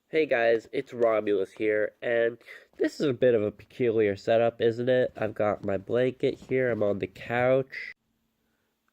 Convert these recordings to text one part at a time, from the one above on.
Hey guys, it's R0mulus here, and this is a bit of a peculiar setup, isn't it? I've got my blanket here, I'm on the couch.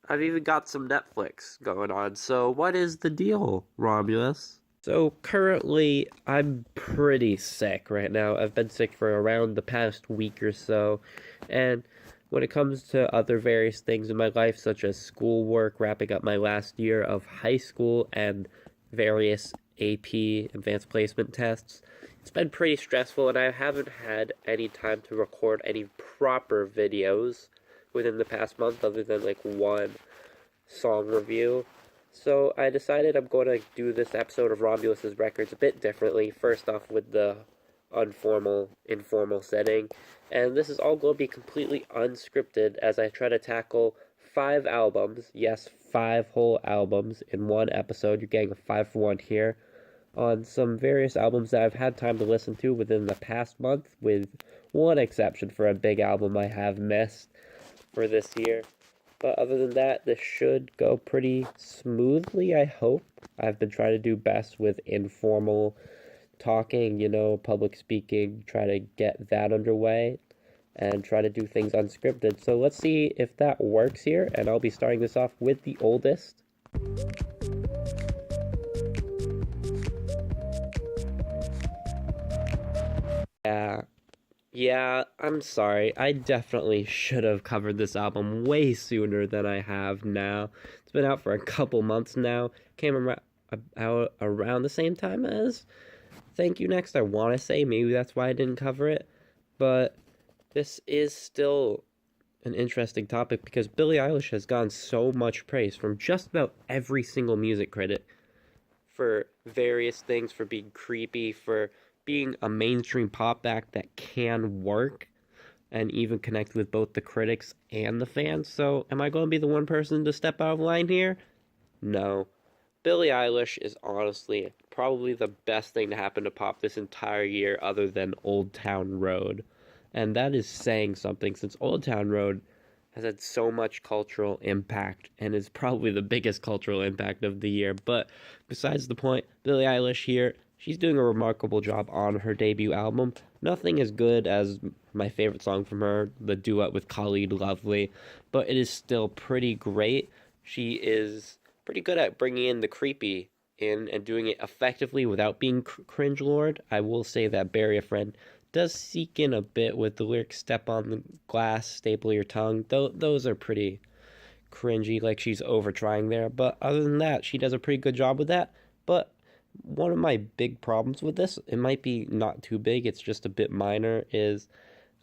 I've even got some Netflix going on, so what is the deal, R0mulus? So currently, I'm pretty sick right now. I've been sick for around the past week or so, and when it comes to other various things in my life, such as schoolwork, wrapping up my last year of high school, and various AP advanced placement tests, it's been pretty stressful, and I haven't had any time to record any proper videos within the past month, other than like one song review. So I decided I'm going to do this episode of R0mulus's Records a bit differently. First off, with the informal setting. And this is all going to be completely unscripted as I try to tackle 5 albums. Yes, 5 whole albums in one episode. You're getting a 5-for-1 here on some various albums that I've had time to listen to within the past month, with one exception for a big album I have missed for this year. But other than that, this should go pretty smoothly, I hope. I've been trying to do best with informal talking, public speaking, try to get that underway and try to do things unscripted. So let's see if that works here, and I'll be starting this off with the oldest. Yeah, Yeah, I'm sorry. I definitely should have covered this album way sooner than I have now. It's been out for a couple months now. Out around the same time as Thank You Next, I want to say. Maybe that's why I didn't cover it. But this is still an interesting topic because Billie Eilish has gotten so much praise from just about every single music critic for various things, for being creepy, for being a mainstream pop act that can work and even connect with both the critics and the fans. So, am I going to be the one person to step out of line here? No. Billie Eilish is honestly probably the best thing to happen to pop this entire year, other than Old Town Road. And that is saying something, since Old Town Road has had so much cultural impact and is probably the biggest cultural impact of the year. But besides the point, Billie Eilish here, she's doing a remarkable job on her debut album. Nothing as good as my favorite song from her, the duet with Khalid Lovely, but it is still pretty great. She is pretty good at bringing in the creepy in and doing it effectively without being cringe lord. I will say that Bury a Friend does seek in a bit with the lyrics "step on the glass, staple your tongue." Those are pretty cringy, like she's over trying there. But other than that, she does a pretty good job with that. But one of my big problems with this, it might be not too big, it's just a bit minor, is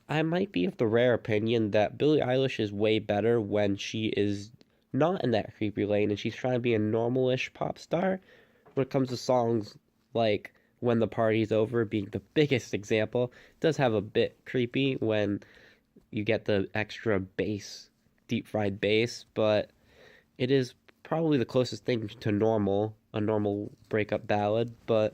I might be of the rare opinion that Billie Eilish is way better when she is not in that creepy lane and she's trying to be a normal-ish pop star. When it comes to songs like When the Party's Over being the biggest example, it does have a bit creepy when you get the extra bass, deep fried bass, but it is probably the closest thing to a normal breakup ballad, but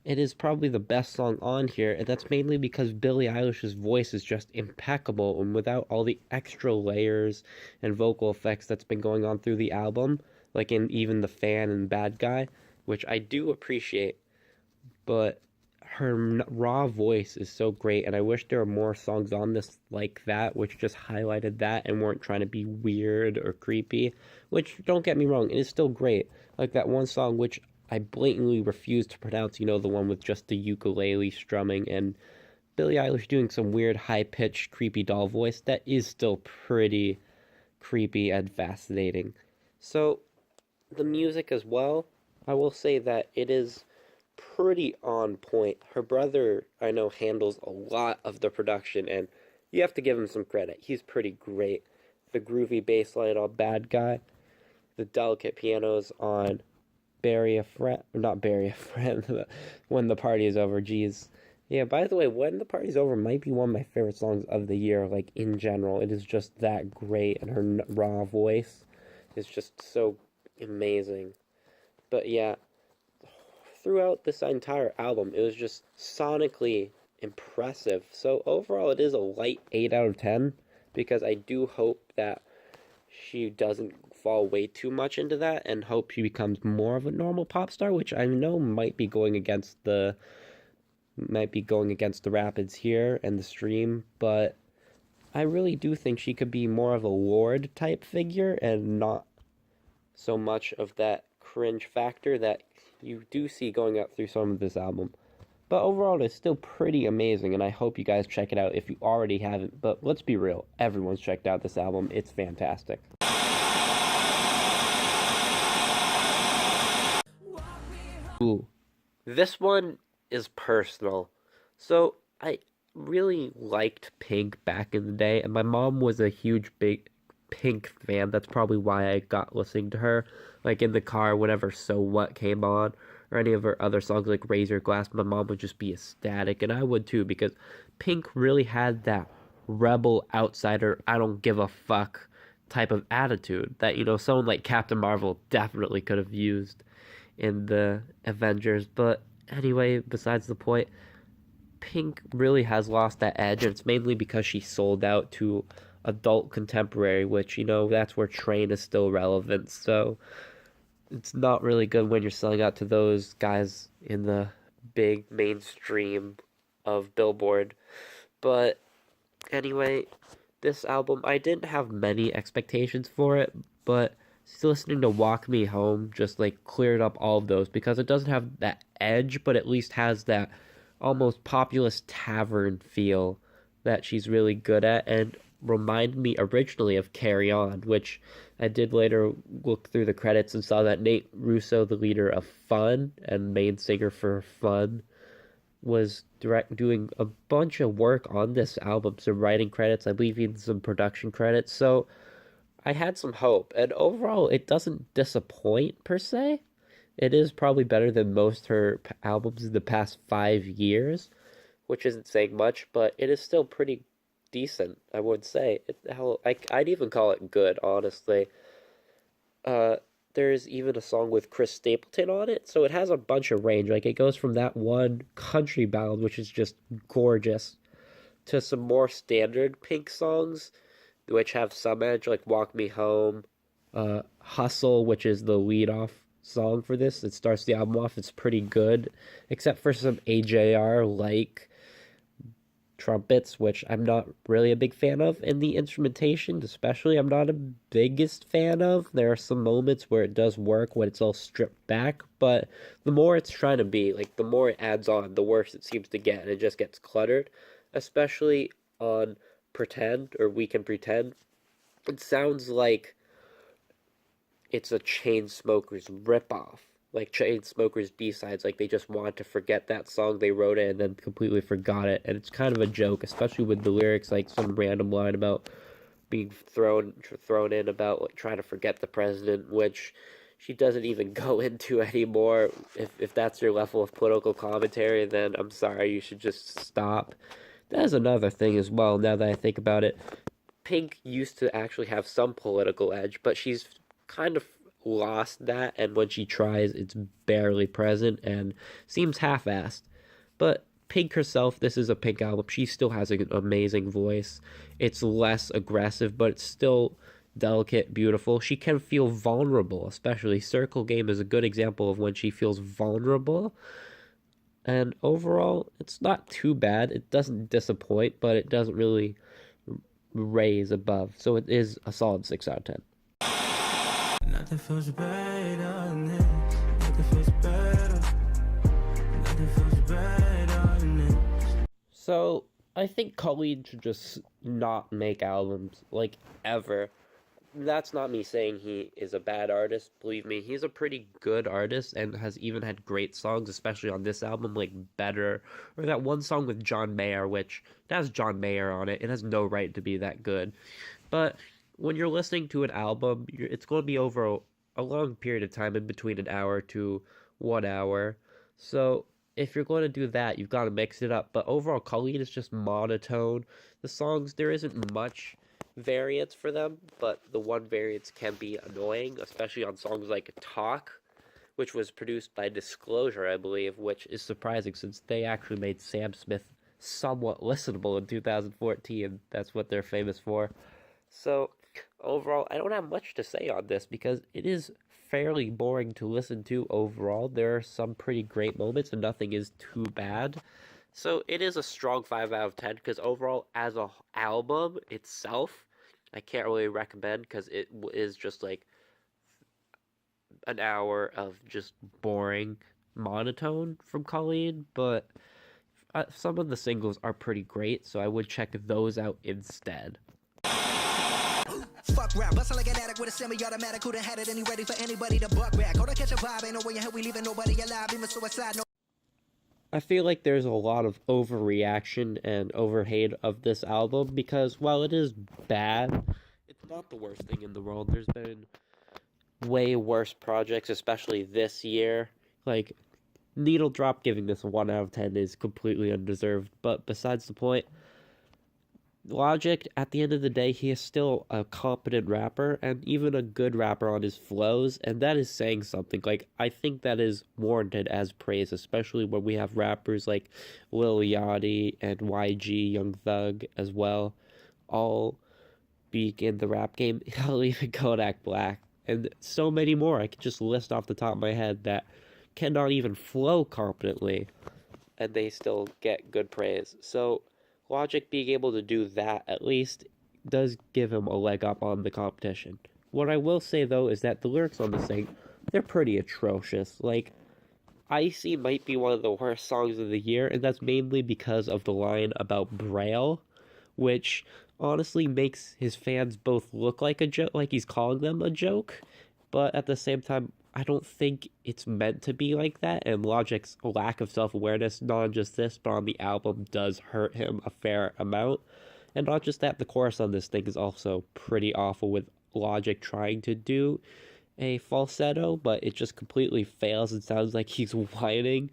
it is probably the best song on here, and that's mainly because Billie Eilish's voice is just impeccable, and without all the extra layers and vocal effects that's been going on through the album, like in even The Fan and Bad Guy, which I do appreciate, but her raw voice is so great, and I wish there were more songs on this like that, which just highlighted that and weren't trying to be weird or creepy, which, don't get me wrong, it is still great. Like that one song, which I blatantly refuse to pronounce, the one with just the ukulele strumming and Billie Eilish doing some weird high-pitched creepy doll voice, that is still pretty creepy and fascinating. So, the music as well, I will say that it is pretty on point. Her brother, I know, handles a lot of the production, and you have to give him some credit. He's pretty great. The groovy bass line on Bad Guy, the delicate pianos on Bury a Friend, not Bury a Friend, When the Party is Over, geez. Yeah, by the way, When the Party's Over might be one of my favorite songs of the year, like, in general. It is just that great, and her raw voice is just so amazing. But yeah, throughout this entire album, it was just sonically impressive. So overall, it is a light 8 out of 10, because I do hope that she doesn't fall way too much into that and hope she becomes more of a normal pop star, which I know might be going against the Rapids here and the stream, but I really do think she could be more of a Lorde type figure and not so much of that cringe factor that you do see going out through some of this album. But overall, it's still pretty amazing, and I hope you guys check it out if you already haven't. But let's be real, everyone's checked out this album. It's fantastic. Ooh, this one is personal. So, I really liked Pink back in the day, and my mom was a huge, big Pink fan. That's probably why I got listening to her, like in the car whenever So What came on, or any of her other songs like Raise Your Glass. My mom would just be ecstatic, and I would too, because Pink really had that rebel outsider, I don't give a fuck type of attitude that, you know, someone like Captain Marvel definitely could have used in the Avengers. But anyway, besides the point, Pink really has lost that edge, and it's mainly because she sold out to adult contemporary, which, you know, that's where Train is still relevant. So it's not really good when you're selling out to those guys in the big mainstream of Billboard. But anyway, this album, I didn't have many expectations for it, but listening to Walk Me Home just like cleared up all of those, because it doesn't have that edge, but at least has that almost populous tavern feel that she's really good at, and reminded me originally of Carry On, which I did later look through the credits and saw that Nate Russo, the leader of Fun and main singer for Fun, was doing a bunch of work on this album, some writing credits, I believe even some production credits. So I had some hope, and overall it doesn't disappoint per se. It is probably better than most her albums in the past 5 years, which isn't saying much, but it is still pretty decent, I would say. I'd even call it good, honestly. There's even a song with Chris Stapleton on it, so it has a bunch of range. Like, it goes from that one country ballad, which is just gorgeous, to some more standard Pink songs, which have some edge, like Walk Me Home, Hustle, which is the lead-off song for this. It starts the album off, it's pretty good, except for some AJR-like trumpets, which I'm not really a big fan of, and the instrumentation especially I'm not a biggest fan of. There are some moments where it does work when it's all stripped back, but the more it's trying to be, like, the more it adds on, the worse it seems to get, and it just gets cluttered, especially on Pretend, or We Can Pretend. It sounds like it's a Chainsmokers ripoff, like Chainsmokers B-sides, like they just want to forget that song they wrote it and then completely forgot it, and it's kind of a joke, especially with the lyrics, like some random line about being thrown in about like trying to forget the president, which she doesn't even go into anymore. If that's your level of political commentary, then I'm sorry, you should just stop. That's another thing as well, now that I think about it. Pink used to actually have some political edge, but she's kind of lost that, and when she tries, it's barely present and seems half-assed. But Pink herself, this is a Pink album, she still has an amazing voice. It's less aggressive, but it's still delicate, beautiful. She can feel vulnerable, especially Circle Game is a good example of when she feels vulnerable. And overall, it's not too bad. It doesn't disappoint, but it doesn't really raise above. So it is a solid 6 out of 10. Nothing feels better, nothing feels better, nothing feels better. So I think Khalid should just not make albums, like, ever. That's not me saying he is a bad artist. Believe me, he's a pretty good artist and has even had great songs, especially on this album, like Better, or that one song with John Mayer, which it has John Mayer on it. It has no right to be that good. But when you're listening to an album, it's going to be over a long period of time, in between an hour to 1 hour. So if you're going to do that, you've got to mix it up. But overall, Khalid is just monotone. The songs, there isn't much variants for them, but the one variance can be annoying, especially on songs like Talk, which was produced by Disclosure, I believe, which is surprising since they actually made Sam Smith somewhat listenable in 2014. That's what they're famous for. So overall, I don't have much to say on this because it is fairly boring to listen to overall. There are some pretty great moments and nothing is too bad. So it is a strong 5 out of 10 because overall, as a album itself, I can't really recommend because it is just like an hour of just boring monotone from Colleen, but some of the singles are pretty great, so I would check those out instead. Fuck rap, bustin' like an addict with a semi-automatic. Who done had it and he ready for anybody to buck back. Go to catch a vibe, ain't no way in hell we leaving nobody alive. Even suicide, no. I feel like there's a lot of overreaction and overhate of this album because while it is bad, it's not the worst thing in the world. There's been way worse projects, especially this year. Like, Needle Drop giving this a 1 out of 10 is completely undeserved, but besides the point, Logic, at the end of the day, he is still a competent rapper and even a good rapper on his flows, and that is saying something. Like, I think that is warranted as praise, especially when we have rappers like Lil Yachty and YG, Young Thug, as well, all being in the rap game. Hell, even Kodak Black, and so many more. I could just list off the top of my head that cannot even flow competently, and they still get good praise. So Logic being able to do that at least does give him a leg up on the competition. What I will say though is that the lyrics on this thing, they're pretty atrocious. Like, Icy might be one of the worst songs of the year, and that's mainly because of the line about Braille, which honestly makes his fans both look like a joke, like he's calling them a joke, but at the same time, I don't think it's meant to be like that, and Logic's lack of self-awareness, not just this, but on the album, does hurt him a fair amount. And not just that, the chorus on this thing is also pretty awful, with Logic trying to do a falsetto, but it just completely fails and sounds like he's whining.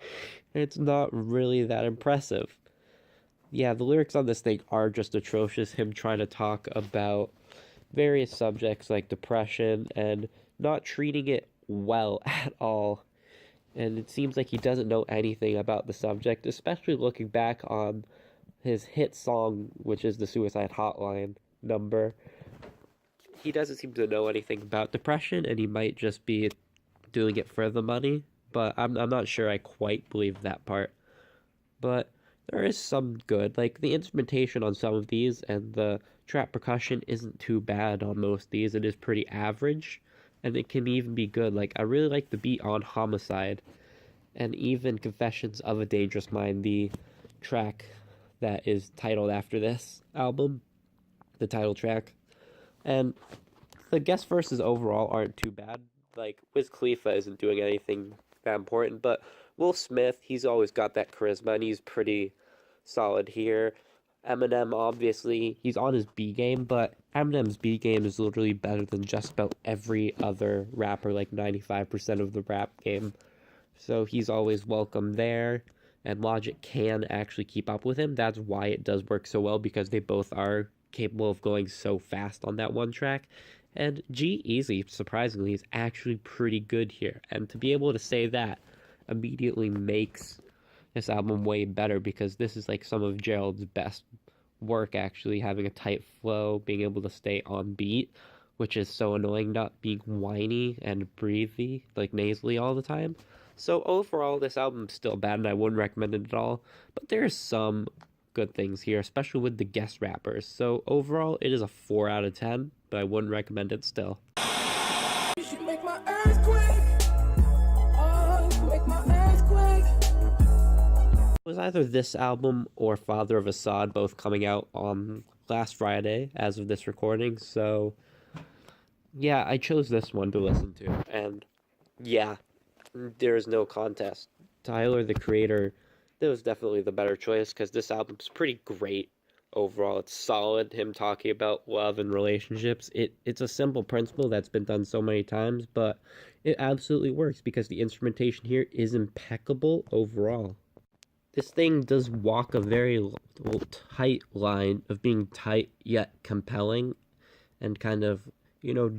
It's not really that impressive. Yeah, the lyrics on this thing are just atrocious. Him trying to talk about various subjects like depression and not treating it well at all, and it seems like he doesn't know anything about the subject, especially looking back on his hit song, which is the Suicide Hotline number. He doesn't seem to know anything about depression, and he might just be doing it for the money, but I'm not sure I quite believe that part. But there is some good, like the instrumentation on some of these and the trap percussion isn't too bad on most of these. It is pretty average, and it can even be good. Like, I really like the beat on Homicide, and even Confessions of a Dangerous Mind, the track that is titled after this album, the title track. And the guest verses overall aren't too bad. Like, Wiz Khalifa isn't doing anything that important, but Will Smith, he's always got that charisma, and he's pretty solid here. Eminem, obviously, he's on his B game, but Eminem's B game is literally better than just about every other rapper, like 95% of the rap game. So he's always welcome there, and Logic can actually keep up with him. That's why it does work so well, because they both are capable of going so fast on that one track. And G-Eazy, surprisingly, is actually pretty good here. And to be able to say that immediately makes this album way better, because this is like some of Gerald's best work, actually, having a tight flow, being able to stay on beat, which is so annoying, not being whiny and breathy, like nasally all the time. So overall, this album's still bad, and I wouldn't recommend it at all, but there's some good things here, especially with the guest rappers. So overall, it is a 4 out of 10, but I wouldn't recommend it still. You should make my earthquake. Oh, make my earthquake. It was either this album or Father of Assad, both coming out on last Friday as of this recording, so yeah, I chose this one to listen to, and yeah, there is no contest. Tyler, the Creator, that was definitely the better choice, because this album's pretty great overall. It's solid, him talking about love and relationships. It's a simple principle that's been done so many times, but it absolutely works, because the instrumentation here is impeccable overall. This thing does walk a very tight line of being tight yet compelling and kind of,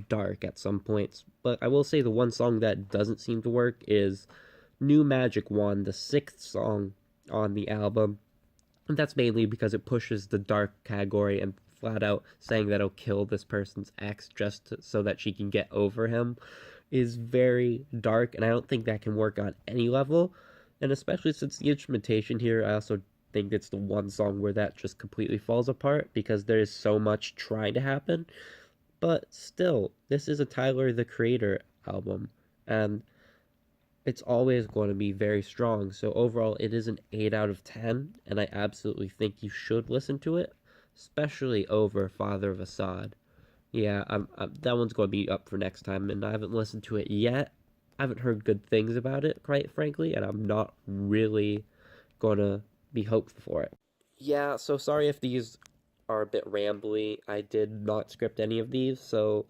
dark at some points. But I will say the one song that doesn't seem to work is New Magic Wand, the 6th song on the album. And that's mainly because it pushes the dark category and flat out saying that he'll kill this person's ex so that she can get over him is very dark, and I don't think that can work on any level. And especially since the instrumentation here, I also think it's the one song where that just completely falls apart because there is so much trying to happen. But still, this is a Tyler the Creator album, and it's always going to be very strong. So overall, it is an 8 out of 10, and I absolutely think you should listen to it, especially over Father of Assad. Yeah, that one's going to be up for next time, and I haven't listened to it yet. I haven't heard good things about it, quite frankly, and I'm not really going to be hopeful for it. Yeah, so sorry if these are a bit rambly. I did not script any of these, so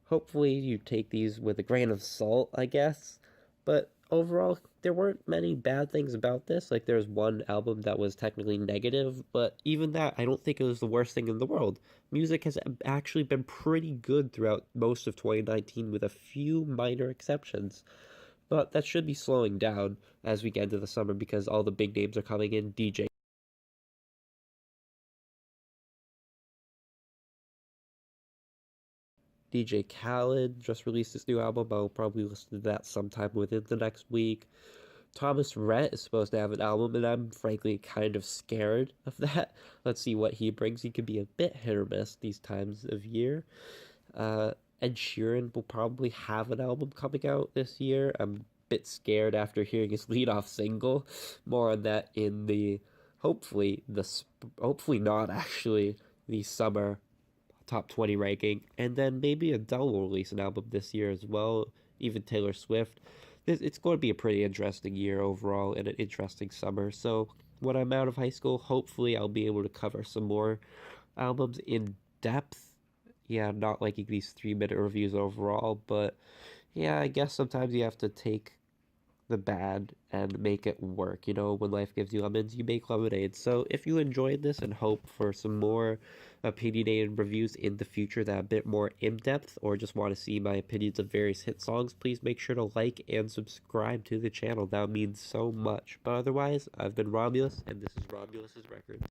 hopefully you take these with a grain of salt, I guess. But overall, there weren't many bad things about this. Like, there's one album that was technically negative, but even that, I don't think it was the worst thing in the world. Music has actually been pretty good throughout most of 2019, with a few minor exceptions. But that should be slowing down as we get into the summer because all the big names are coming in. DJ Khaled just released his new album. I'll probably listen to that sometime within the next week. Thomas Rhett is supposed to have an album, and I'm frankly kind of scared of that. Let's see what he brings. He could be a bit hit or miss these times of year. Ed Sheeran will probably have an album coming out this year. I'm a bit scared after hearing his lead-off single. More on that in the hopefully not actually the summer top 20 ranking, and then maybe Adele will release an album this year as well, even Taylor Swift. It's going to be a pretty interesting year overall and an interesting summer. So when I'm out of high school, hopefully I'll be able to cover some more albums in depth. Yeah, not liking these 3-minute reviews overall, but yeah, I guess sometimes you have to take the bad and make it work. You know, when life gives you lemons, you make lemonade. So if you enjoyed this and hope for some more opinionated reviews in the future that are a bit more in-depth, or just want to see my opinions of various hit songs, please make sure to like and subscribe to the channel. That means so much. But otherwise, I've been R0mulus, and this is R0mulus's Records.